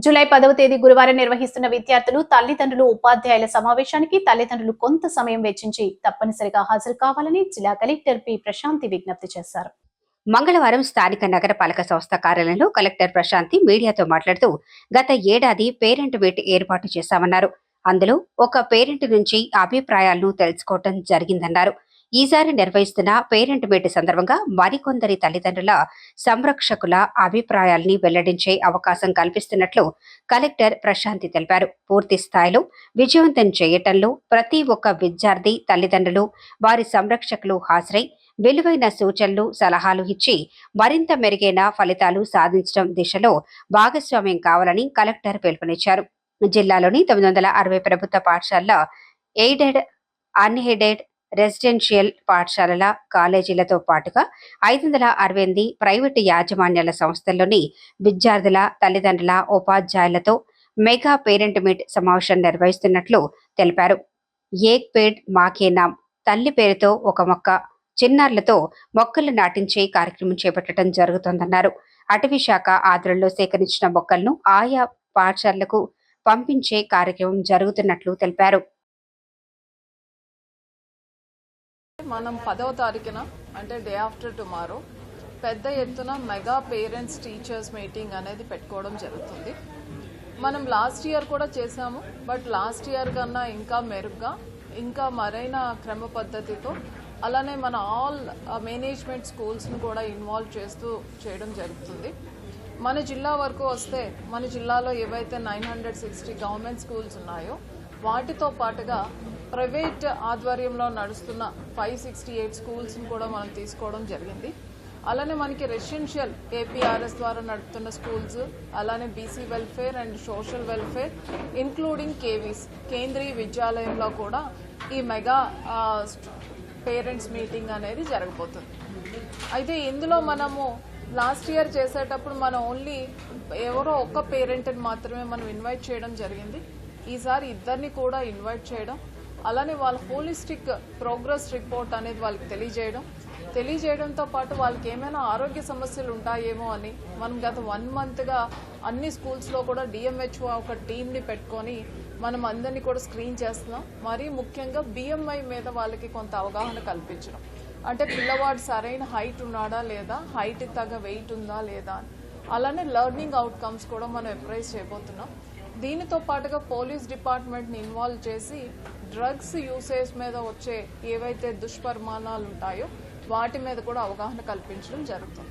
July 10వ తేదీ గురువారం నిర్వహిస్తున్న విద్యార్థులు, తల్లిదండ్రులు, ఉపాధ్యాయుల సమావేశానికి తల్లిదండ్రులు కొంత సమయం వెచ్చించి తప్పనిసరిగా హాజరు కావాలని జిల్లా కలెక్టర్ పి ప్రశాంతి విజ్ఞప్తి చేశారు. మంగళవారం స్థానిక నగరపాలక సంస్థ కార్యాలయంలో కలెక్టర్ ప్రశాంతి మీడియాతో మాట్లాడుతూ గత ఏడాది పేరెంట్ మీట్ ఏర్పాటు చేశామన్నారు. అందులో ఒక పేరెంట్ నుంచి అభిప్రాయాలను తెలుసుకోవటం జరిగిందన్నారు. ఈసారి నిర్వహిస్తున్న పేరెంట్ మీట్ సందర్భంగా మరికొందరి తల్లిదండ్రుల సంరక్షకుల అభిప్రాయాల్ని వెల్లడించే అవకాశం కల్పిస్తున్నట్లు కలెక్టర్ ప్రశాంతి తెలిపారు. పూర్తి స్థాయిలో విజయవంతం చేయటంలో ప్రతి ఒక్క విద్యార్థి తల్లిదండ్రులు, వారి సంరక్షకులు హాజరై విలువైన సూచనలు, సలహాలు ఇచ్చి మరింత మెరుగైన ఫలితాలు సాధించడం దిశలో భాగస్వామ్యం కావాలని కలెక్టర్ పిలుపునిచ్చారు. జిల్లాలోని 960 ప్రభుత్వ పాఠశాలల, ఎయిడెడ్, అన్ఎయిడెడ్, రెసిడెన్షియల్ పాఠశాలల, కాలేజీలతో పాటుగా 568 ప్రైవేటు యాజమాన్యాల సంస్థల్లోని విద్యార్థుల, తల్లిదండ్రుల, ఉపాధ్యాయులతో మెగా పేరెంట్ మీట్ సమావేశం నిర్వహిస్తున్నట్లు తెలిపారు. ఏక్ పేడ్ మాకే నామ్, తల్లి పేరుతో ఒక మొక్క, చిన్నారులతో మొక్కలు నాటించే కార్యక్రమం చేపట్టడం జరుగుతోందన్నారు. అటవీ శాఖ ఆధ్వర్యంలో సేకరించిన మొక్కలను ఆయా పాఠశాలలకు పంపించే కార్యక్రమం జరుగుతున్నట్లు తెలిపారు. మనం 10వ తారీఖున అంటే డే ఆఫ్టర్ టుమారో పెద్ద ఎత్తున మెగా పేరెంట్స్ టీచర్స్ మీటింగ్ అనేది పెట్టుకోవడం జరుగుతుంది. మనం లాస్ట్ ఇయర్ కూడా చేసాము, బట్ లాస్ట్ ఇయర్ కన్నా ఇంకా మెరుగ్గా, ఇంకా మరైన క్రమ పద్ధతితో, అలానే మన ఆల్ మేనేజ్మెంట్ స్కూల్స్ను కూడా ఇన్వాల్వ్ చేస్తూ చేయడం జరుగుతుంది. మన జిల్లా వరకు వస్తే మన జిల్లాలో ఏవైతే 960 గవర్నమెంట్ స్కూల్స్ ఉన్నాయో వాటితో పాటుగా ప్రైవేట్ ఆధ్వర్యంలో నడుస్తున్న 568 స్కూల్స్ని కూడా మనం తీసుకోవడం జరిగింది. అలానే మనకి రెసిడెన్షియల్ ఏపీఆర్ఎస్ ద్వారా నడుపుతున్న స్కూల్స్, అలానే BC welfare and social welfare including KV's, కేంద్రీయ విద్యాలయంలో కూడా ఈ మెగా పేరెంట్స్ మీటింగ్ అనేది జరగబోతుంది. అయితే ఇందులో మనము లాస్ట్ ఇయర్ చేసేటప్పుడు మనం ఓన్లీ ఎవరో ఒక్క పేరెంట్ని మాత్రమే మనం ఇన్వైట్ చేయడం జరిగింది. ఈసారి ఇద్దరిని కూడా ఇన్వైట్ చేయడం, అలానే వాళ్ళ హోలిస్టిక్ ప్రోగ్రెస్ రిపోర్ట్ అనేది వాళ్ళకి తెలియజేయడంతో పాటు వాళ్ళకి ఏమైనా ఆరోగ్య సమస్యలు ఉంటాయేమో అని మనం గత 1 మంత్గా అన్ని స్కూల్స్లో కూడా డిఎంహెచ్ఓ ఒక టీంని పెట్టుకొని మనం అందరినీ కూడా స్క్రీన్ చేస్తున్నాం. మరీ ముఖ్యంగా బిఎంఐ మీద వాళ్ళకి కొంత అవగాహన కల్పించడం, అంటే పిల్లవాడు సరైన హైట్ ఉన్నాడా లేదా, హైట్ తగ్గ వెయిట్ ఉందా లేదా, అలానే లెర్నింగ్ అవుట్కమ్స్ కూడా మనం అప్రైజ్ చేయబోతున్నాం. దీనితో పాటుగా పోలీస్ డిపార్ట్మెంట్ని ఇన్వాల్వ్ చేసి డ్రగ్స్ యూసేజ్ మీద వచ్చే ఏవైతే దుష్పరిమాణాలు ఉంటాయో వాటి మీద కూడా అవగాహన కల్పించడం జరుగుతుంది.